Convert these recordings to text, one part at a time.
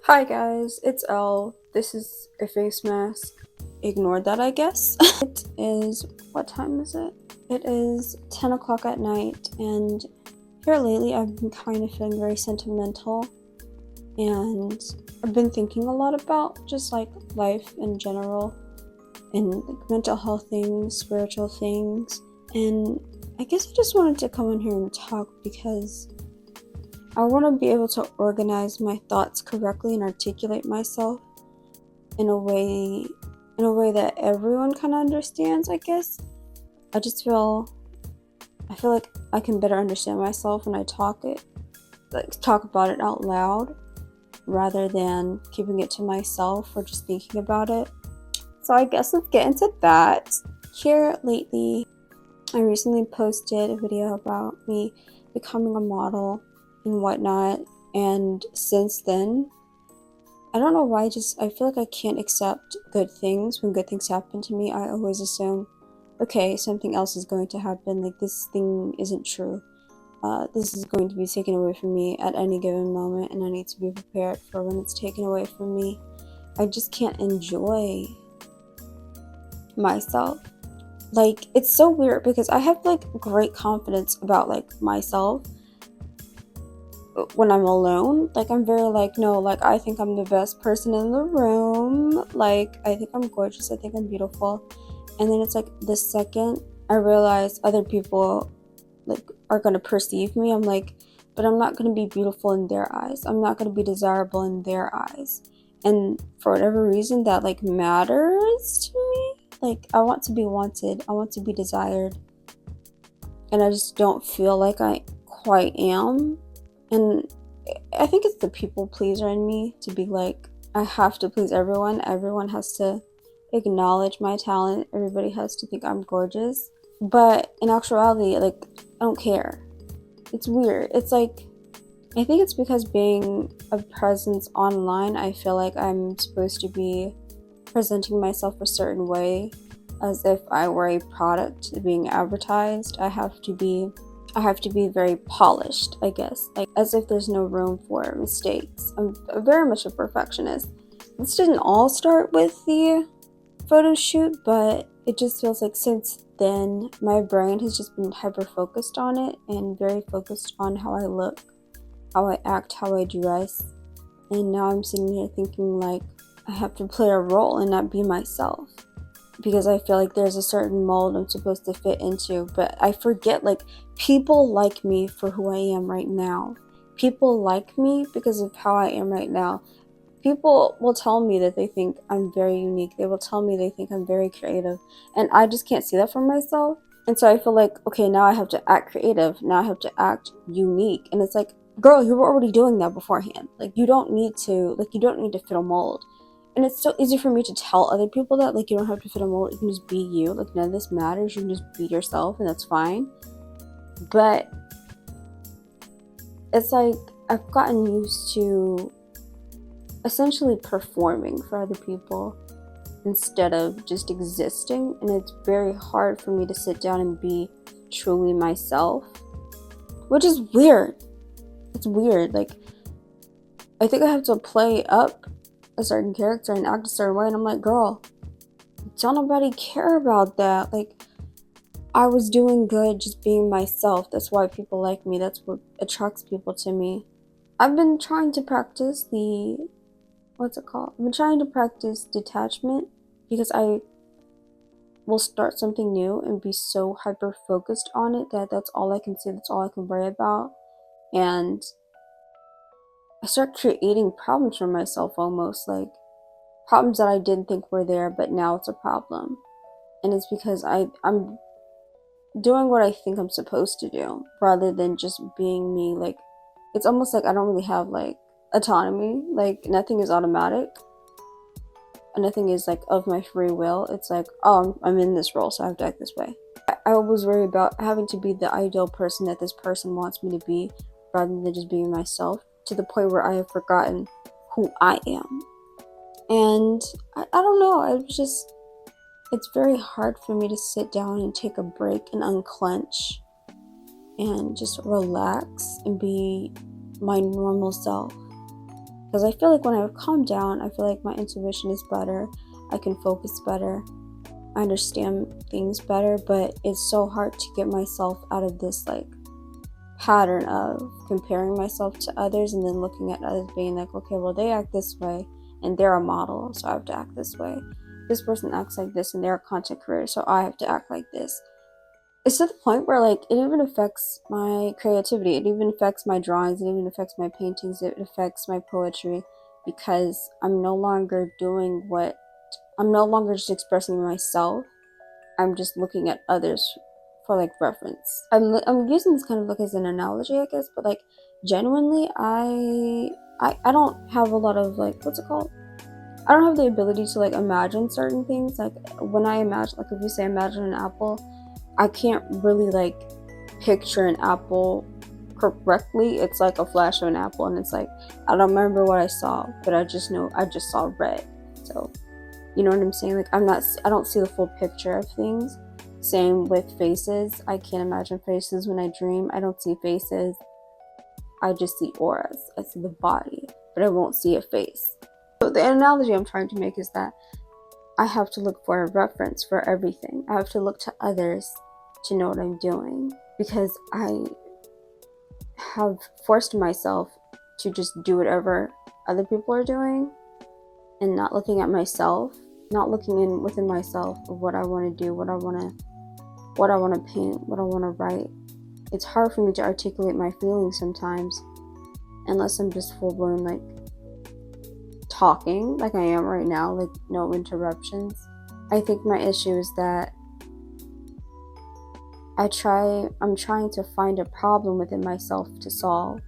Hi guys, it's Elle. This is a face mask. Ignore that, I guess. It is, what time is it? It is 10 o'clock at night, and here lately I've been kind of feeling very sentimental, and I've been thinking a lot about just like life in general, and like mental health things, spiritual things, and I guess I just wanted to come in here and talk because I want to be able to organize my thoughts correctly and articulate myself in a way that everyone kind of understands, I guess. I just feel like I can better understand myself when I talk about it out loud rather than keeping it to myself or just thinking about it. So I guess let's get into that. Here lately, I recently posted a video about me becoming a model and whatnot, and since then, I don't know why, I feel like I can't accept good things. When good things happen to me, I always assume, okay, something else is going to happen. Like, this thing isn't true. This is going to be taken away from me at any given moment, and I need to be prepared for when it's taken away from me. I just can't enjoy myself. Like, it's so weird because I have like great confidence about like myself when I'm alone. Like, I'm very like, no, like, I think I'm the best person in the room. Like, I think I'm gorgeous. I think I'm beautiful. And then it's like the second I realize other people like are gonna perceive me, I'm like, but I'm not gonna be beautiful in their eyes. I'm not gonna be desirable in their eyes. And for whatever reason that like matters to me, like I want to be wanted. I want to be desired. And I just don't feel like I quite am. And I think it's the people pleaser in me to be like, I have to please everyone. Everyone has to acknowledge my talent. Everybody has to think I'm gorgeous. But in actuality, like, I don't care. It's weird. It's like, I think it's because being a presence online, I feel like I'm supposed to be presenting myself a certain way as if I were a product being advertised. I have to be very polished, I guess, like as if there's no room for mistakes. I'm very much a perfectionist. This didn't all start with the photo shoot, but it just feels like since then my brain has just been hyper focused on it and very focused on how I look, how I act, how I dress. And now I'm sitting here thinking like I have to play a role and not be myself because I feel like there's a certain mold I'm supposed to fit into, but I forget like people like me for who I am right now. People like me because of how I am right now. People will tell me that they think I'm very unique. They will tell me they think I'm very creative, and I just can't see that for myself. And so I feel like, okay, now I have to act creative. Now I have to act unique. And it's like, girl, you were already doing that beforehand. Like you don't need to fit a mold. And it's so easy for me to tell other people that, like, you don't have to fit a mold. You can just be you. Like, none of this matters. You can just be yourself, and that's fine. But it's like I've gotten used to essentially performing for other people instead of just existing, and it's very hard for me to sit down and be truly myself, which is weird. It's weird. Like, I think I have to play up a certain character and act a certain way, and I'm like, girl, don't nobody care about that. Like, I was doing good just being myself. That's why people like me. That's what attracts people to me. I've been trying to practice the what's it called? I've been trying to practice detachment because I will start something new and be so hyper focused on it that that's all I can see, that's all I can worry about. And I start creating problems for myself, almost like problems that I didn't think were there, but now it's a problem. And it's because I'm doing what I think I'm supposed to do rather than just being me. Like, it's almost like I don't really have like autonomy. Like, nothing is automatic. And nothing is like of my free will. It's like, oh, I'm in this role, so I have to act this way. I always worry about having to be the ideal person that this person wants me to be rather than just being myself, to the point where I have forgotten who I am. And I don't know, it's very hard for me to sit down and take a break and unclench and just relax and be my normal self. Because I feel like when I've calmed down, I feel like my intuition is better. I can focus better. I understand things better, but it's so hard to get myself out of this like pattern of comparing myself to others and then looking at others being like, okay, well, they act this way and they're a model, so I have to act this way. This person acts like this and they're a content creator, so I have to act like this. It's to the point where like it even affects my creativity, it even affects my drawings, it even affects my paintings, it affects my poetry, because I'm no longer just expressing myself. I'm just looking at others for like reference. I'm using this kind of like as an analogy, I guess, but like genuinely, I don't have a lot of like, what's it called? I don't have the ability to like imagine certain things. Like when I imagine, like if you say imagine an apple, I can't really like picture an apple correctly. It's like a flash of an apple, and it's like I don't remember what I saw, but I just know I just saw red. So you know what I'm saying? Like I don't see the full picture of things. Same with faces. I can't imagine faces when I dream. I don't see faces. I just see auras. I see the body, but I won't see a face. So the analogy I'm trying to make is that I have to look for a reference for everything. I have to look to others to know what I'm doing, because I have forced myself to just do whatever other people are doing and not looking at myself, not looking in within myself of what I want to do, what I want to paint, what I want to write. It's hard for me to articulate my feelings sometimes unless I'm just full blown like talking like I am right now, like no interruptions. I think my issue is that I'm trying to find a problem within myself to solve.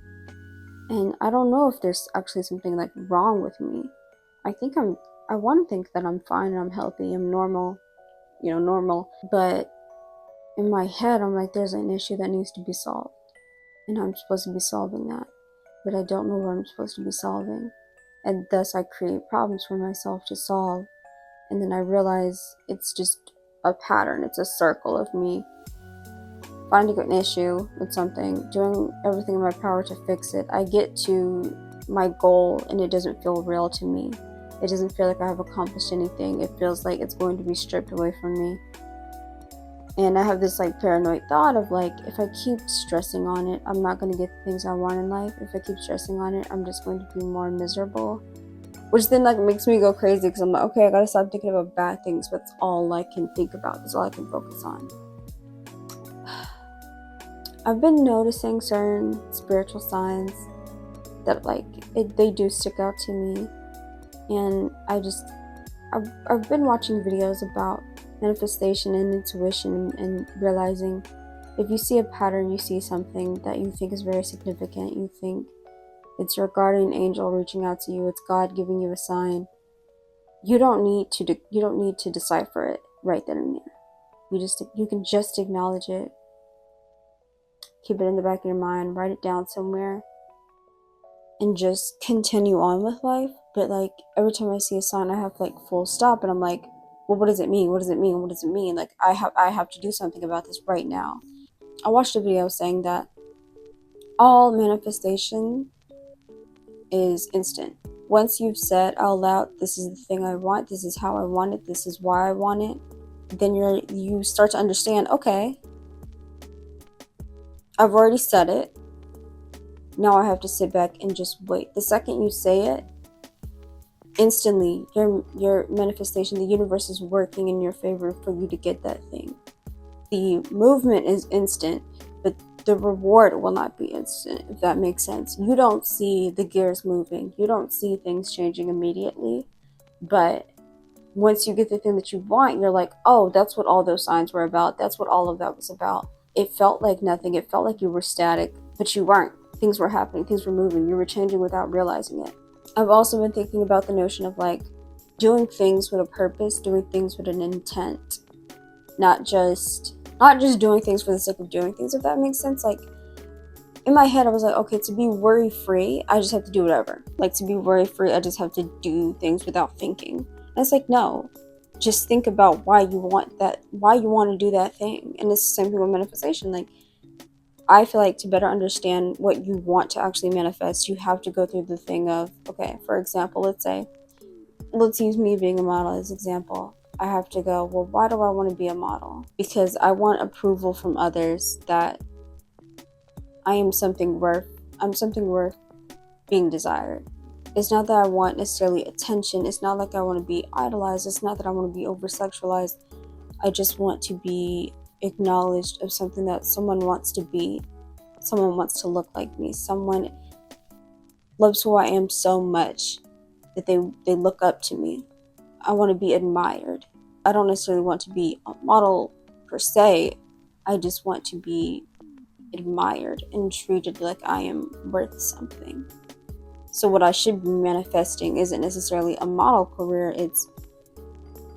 And I don't know if there's actually something like wrong with me. I want to think that I'm fine and I'm healthy, I'm normal, normal. But in my head, I'm like, there's an issue that needs to be solved. And I'm supposed to be solving that. But I don't know what I'm supposed to be solving. And thus I create problems for myself to solve. And then I realize it's just a pattern. It's a circle of me finding an issue with something, doing everything in my power to fix it. I get to my goal and it doesn't feel real to me. It doesn't feel like I have accomplished anything. It feels like it's going to be stripped away from me. And I have this like paranoid thought of like, if I keep stressing on it, I'm not going to get the things I want in life. If I keep stressing on it, I'm just going to be more miserable. Which then like makes me go crazy, because I'm like, okay, I gotta stop thinking about bad things. But that's all I can think about. That's all I can focus on. I've been noticing certain spiritual signs that like they do stick out to me. And I've been watching videos about manifestation and intuition, and realizing if you see a pattern, you see something that you think is very significant, you think it's your guardian angel reaching out to you, it's God giving you a sign, you don't need to decipher it right then and there. You can just acknowledge it, keep it in the back of your mind, write it down somewhere, and just continue on with life. But like every time I see a sign, I have like full stop, and I'm like, well, what does it mean? What does it mean? What does it mean? Like I have to do something about this right now. I watched a video saying that all manifestation is instant. Once you've said out loud, this is the thing I want, this is how I want it, this is why I want it, then you start to understand, okay, I've already said it. Now I have to sit back and just wait. The second you say it, instantly your manifestation, the universe is working in your favor for you to get that thing. The movement is instant, but the reward will not be instant, if that makes sense. You don't see the gears moving, you don't see things changing immediately, but once you get the thing that you want, you're like, oh, that's what all those signs were about, that's what all of that was about. It felt like nothing, it felt like you were static, but you weren't. Things were happening, things were moving, you were changing without realizing it. I've also been thinking about the notion of like doing things with a purpose, doing things with an intent, not just doing things for the sake of doing things, if that makes sense. Like in my head, I was like, okay, to be worry free, I just have to do whatever. Like to be worry free, I just have to do things without thinking. And it's like, no, just think about why you want to do that thing. And it's the same thing with manifestation. Like I feel like to better understand what you want to actually manifest, you have to go through the thing of, okay, for example, let's use me being a model as example. I have to go, well, why do I want to be a model? Because I want approval from others that I'm something worth being desired. It's not that I want necessarily attention. It's not like I want to be idolized. It's not that I want to be over sexualized. I just want to be acknowledged of something that someone wants to be. Someone wants to look like me. Someone loves who I am so much that they look up to me. I want to be admired. I don't necessarily want to be a model per se. I just want to be admired and treated like I am worth something. So what I should be manifesting isn't necessarily a model career. It's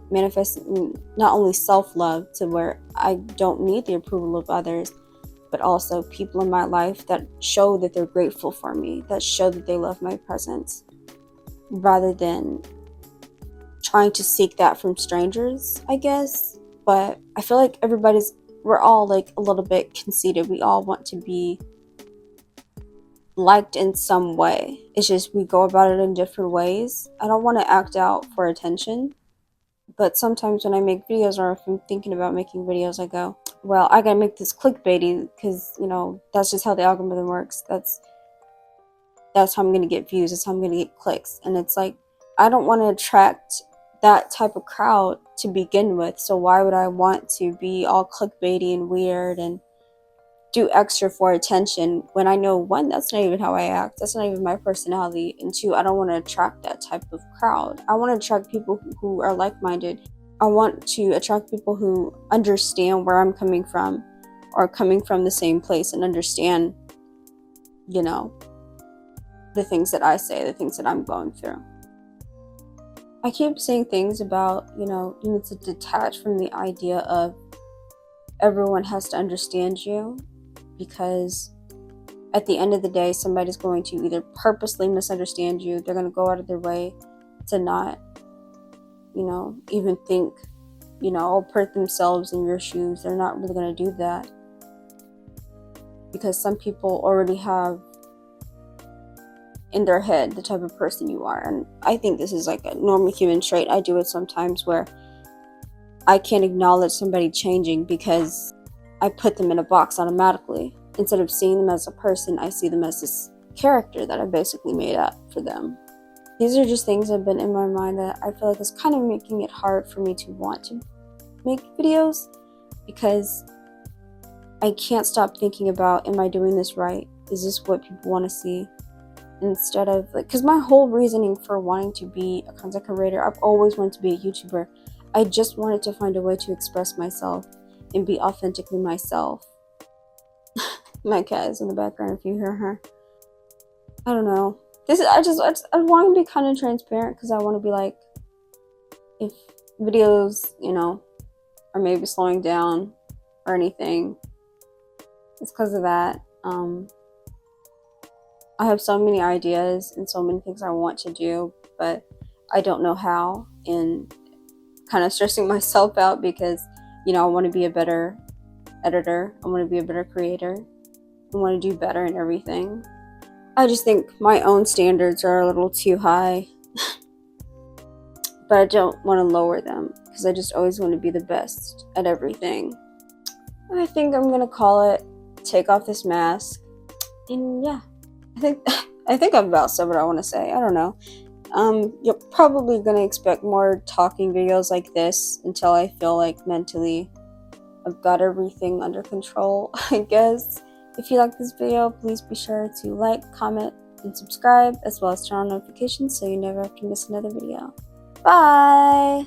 manifesting not only self-love to where I don't need the approval of others, but also people in my life that show that they're grateful for me, that show that they love my presence, rather than trying to seek that from strangers, I guess. But I feel like we're all like a little bit conceited. We all want to be liked in some way. It's just we go about it in different ways. I don't want to act out for attention, but sometimes when I make videos or if I'm thinking about making videos, I go, well, I gotta make this clickbaity because, that's just how the algorithm works. That's how I'm gonna get views. That's how I'm gonna get clicks. And it's like, I don't want to attract that type of crowd to begin with. So why would I want to be all clickbaity and weird and do extra for attention when I know, one, that's not even how I act. That's not even my personality. And two, I don't want to attract that type of crowd. I want to attract people who are like-minded. I want to attract people who understand where I'm coming from or coming from the same place and understand, the things that I say, the things that I'm going through. I keep saying things about, you need to detach from the idea of everyone has to understand you, because at the end of the day, somebody's going to either purposely misunderstand you, they're going to go out of their way to not, even think, or put themselves in your shoes. They're not really going to do that, because some people already have in their head the type of person you are. And I think this is like a normal human trait. I do it sometimes where I can't acknowledge somebody changing because I put them in a box automatically. Instead of seeing them as a person, I see them as this character that I basically made up for them. These are just things that have been in my mind that I feel like is kind of making it hard for me to want to make videos, because I can't stop thinking about, am I doing this right? Is this what people want to see? Instead of because my whole reasoning for wanting to be a content creator, I've always wanted to be a YouTuber. I just wanted to find a way to express myself and be authentically myself. My cat is in the background if you hear her. I don't know. I want to be kind of transparent, because I want to be like, if videos, are maybe slowing down or anything, it's because of that. I have so many ideas and so many things I want to do, but I don't know how, and kind of stressing myself out because, I want to be a better editor. I want to be a better creator. I want to do better in everything. I just think my own standards are a little too high, but I don't want to lower them because I just always want to be the best at everything. I think I'm going to call it Take Off This Mask. And yeah. I think I've about said what I want to say. I don't know. You're probably going to expect more talking videos like this until I feel like mentally I've got everything under control, I guess. If you like this video, please be sure to like, comment, and subscribe, as well as turn on notifications so you never have to miss another video. Bye!